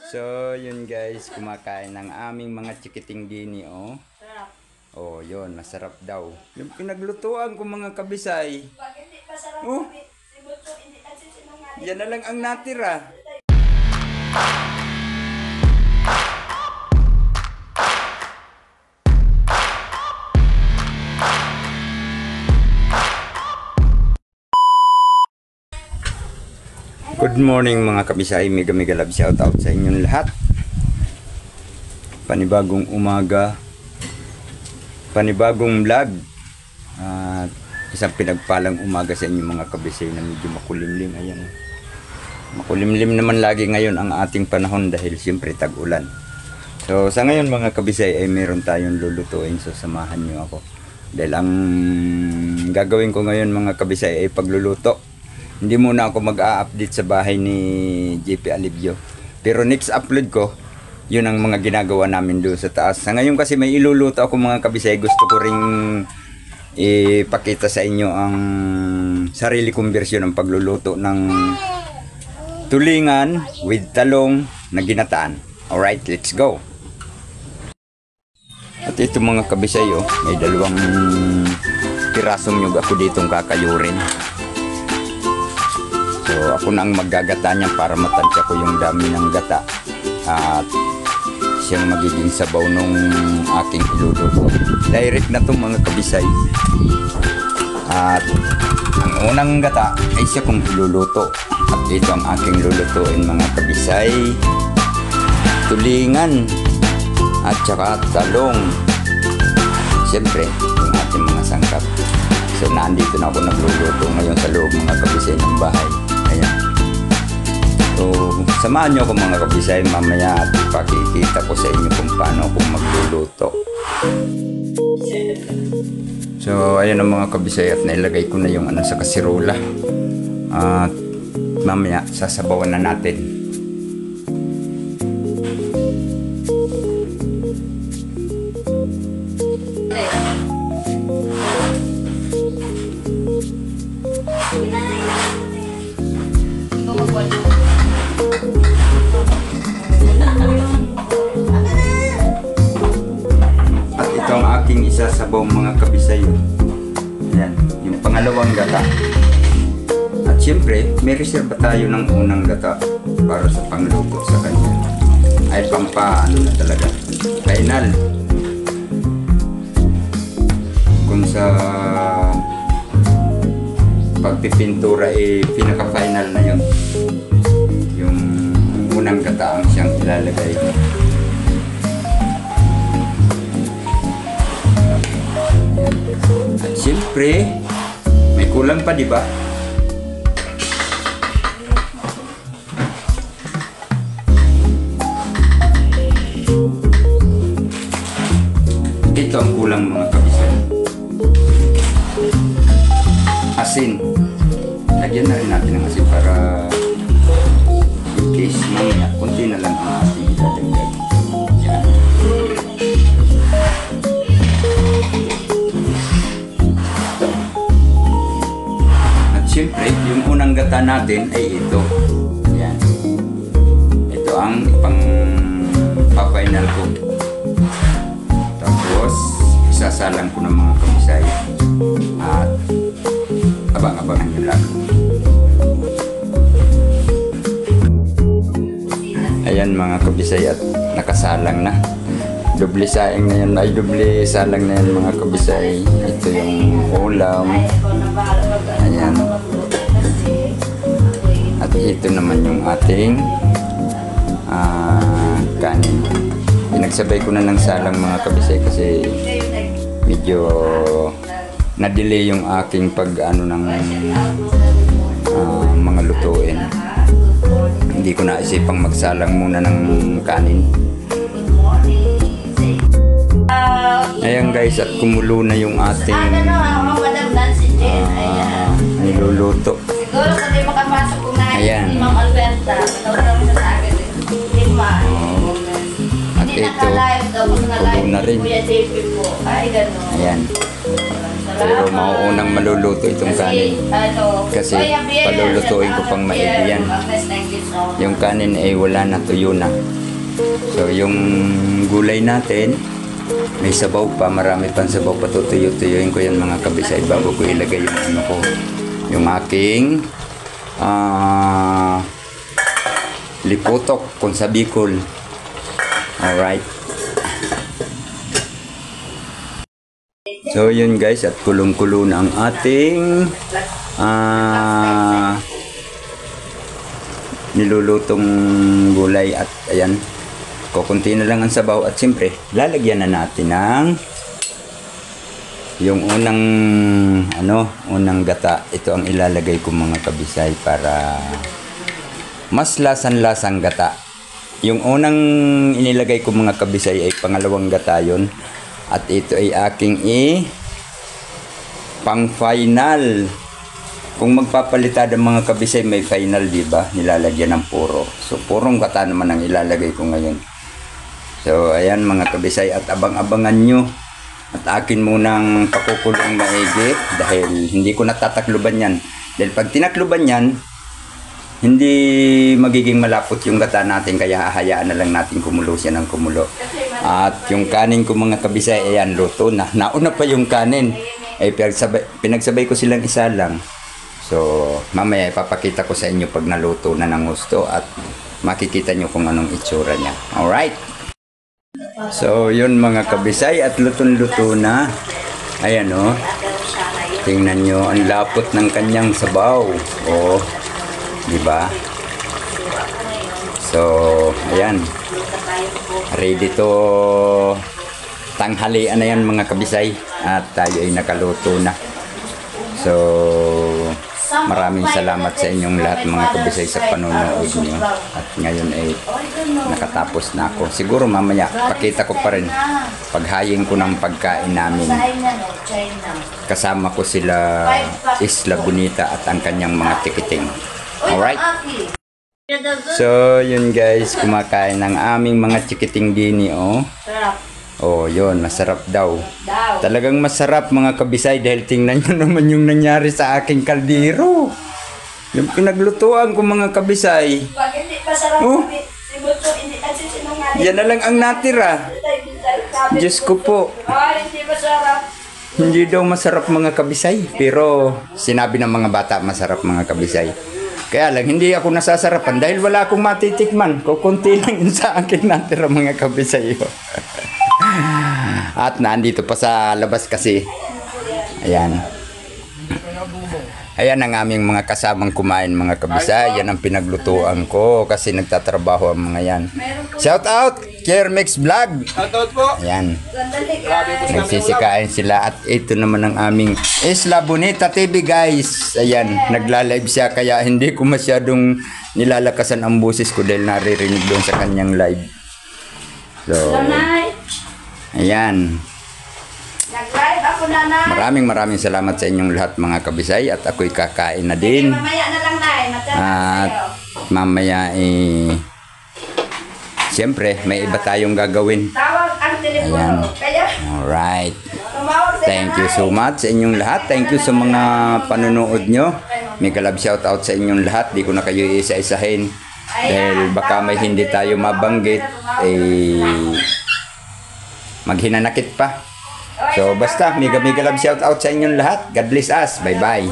So, yun guys, kumakain ng aming mga chikiting gini, oh. Oh, yun, masarap daw. Yung pinaglutuan ko mga kabisay. Oh, yan na lang ang natira. Good morning mga kabisay, mega love shout out sa inyong lahat. Panibagong umaga, panibagong vlog. At isang pinagpalang umaga sa inyong mga kabisay na medyo makulimlim. Ayan. Makulimlim naman lagi ngayon ang ating panahon dahil siyempre tag-ulan. So sa ngayon mga kabisay ay meron tayong lulutuin, so samahan nyo ako. Dahil ang gagawin ko ngayon mga kabisay ay pagluluto. Hindi muna ako mag-a-update sa bahay ni JP Alivio. Pero next upload ko, yun ang mga ginagawa namin doon sa taas. Sa ngayon kasi may iluluto ako mga kabisay. Gusto ko ring ipakita sa inyo ang sarili kong version ng pagluluto ng tulingan with talong na ginataan. Alright, let's go! At ito mga kabisay, oh, may dalawang pirasong nyug ako ditong kakayurin. So ako na ang maggagata niyan para matansya ko yung dami ng gata at siyang magiging sabaw nung aking iluluto. Direct na itong mga kabisay. At ang unang gata ay siya kong iluluto. At ito ang aking lulutuin mga kabisay. Tulingan at saka talong. Siyempre yung ating mga sangkap. So nandito na ako nagluluto ngayon sa loob mga kabisay ng bahay. Ayan. So, samahan nyo ako mga kabisay mamaya at pakikita ko sa inyo kung paano ako magluluto. So, ayan ang mga kabisay at nailagay ko na yung ano sa kasirola. At mamaya sasabawan na natin. At ito ang aking isasabaw mga kabisay. Ayan, yung pangalawang gata. At syempre, may reserva tayo ng unang gata para sa pangluto sa kanya. Ay pampaano na talaga. Final. Kung sa pagpipintura pinaka-final na yun. Yung unang gata ang siyang ilalagay. At siyempre, may kulang pa, di ba? Ito ang kulang mga kabisay. Asin. Lagyan na rin natin ng asin para in case mamaya kunti na lang ang ating idadagdag. Yan. At syempre, yung unang gata natin ay ito. Yan. Ito ang pang-final ko. Tapos, isasalang ko ng mga kabisay. At abang-abangan nyo lang. Ayan mga kabisay at nakasalang na. Doble saing na yan. Ay doble salang na yan mga kabisay. Ito yung ulam. Ayan. At ito naman yung ating kanin. Pinagsabay ko na ng salang mga kabisay kasi medyo na-delay yung aking pag-ano ng mga lutuin. Hindi ko naisipang magsalang muna ng kanin. Ayan guys, at kumulo na yung ating niluluto. Ayan. At ito, kulo na rin. Ayan. Pero mauunang maluluto itong kanin. Kasi palulutuin ko pang maigi yan. Yung kanin ay wala na, tuyo na. So yung gulay natin, may sabaw pa, marami pang sabaw pa, tutuyo-tuyuin ko yan mga kabisay bago ko ilagay yung ano ko, yung aking lipotok kung sa Bicol. Alright. So yun guys, at kulong-kulo na ang ating nilulutong gulay at ayan, kukunti na lang ang sabaw at siyempre lalagyan na natin ng yung unang gata. Ito ang ilalagay ko mga kabisay para mas lasan-lasang gata. Yung unang inilagay ko mga kabisay ay pangalawang gata yun. At ito ay aking pang final. Kung magpapalitan ng mga kabisay, may final, di ba? Nilalagyan ng puro. So, purong gata naman ang ilalagay ko ngayon. So, ayan mga kabisay, at abang-abangan nyo. At akin munang pakukulong maigi dahil hindi ko natatakluban yan. Dahil pag tinakluban yan, hindi magiging malapot yung gata natin, kaya hahayaan na lang natin kumulo siya ng kumulo. At yung kanin ko mga kabisay, ayan, luto na. Nauna pa yung kanin. Ay, pinagsabay ko silang isa lang. So, mamaya ipapakita ko sa inyo pag naluto na ng gusto at makikita nyo kung anong itsura niya. Alright? So, yun mga kabisay at lutong-luto na. Ayan o. Tingnan nyo, ang lapot ng kanyang sabaw. O, diba? So, ayan. Ready to tanghalian na yan mga kabisay. At tayo ay nakaluto na. So, maraming salamat sa inyong lahat mga kabisay sa panonood niyo. At ngayon ay nakatapos na ako. Siguro mamaya pakita ko pa rin paghaying ko ng pagkain namin. Kasama ko sila Isla Bonita at ang kanyang mga tikiting. Alright? So, yun guys, kumakain ng aming mga chikiting dini, oh. Oh, yun, masarap daw. Talagang masarap mga kabisay dahil tingnan nyo naman yung nangyari sa aking kaldero. Yung pinaglutuan ko mga kabisay. Oh, yan na lang ang natira. Diyos ko po. Hindi daw masarap mga kabisay. Pero sinabi ng mga bata masarap mga kabisay. Kaya lang, hindi ako nasasarapan dahil wala akong matitikman. Kukunti lang yun sa akin natira mga kabisay. At nandito pa sa labas kasi. Ayan. Ayan ang aming mga kasamang kumain mga kabisay. Yan ang pinaglutuan ko kasi nagtatrabaho ang mga yan. Shout out! Kermix Vlog! Shout out po! Ayan. Nagsisikain sila at ito naman ang aming Isla Bonita TV guys. Ayan, nagla-live siya kaya hindi ko masyadong nilalakasan ang boses ko dahil naririnig doon sa kanyang live. So, ayan. Nag-live ako na na. Maraming salamat sa inyong lahat mga kabisay at ako'y kakain na din. Mamaya na lang na At mamaya siyempre may iba tayong gagawin. Tawag ang telepono. Kaya Alright. tumawag sa Thank you so much sa inyong lahat. Thank you sa mga panonood nyo. May kalab shout out sa inyong lahat. Di ko na kayo isa-isahin. Dahil baka may hindi tayo mabanggit. Maghinanakit pa. So basta, mega love shout out sa inyong lahat. God bless us. Bye bye.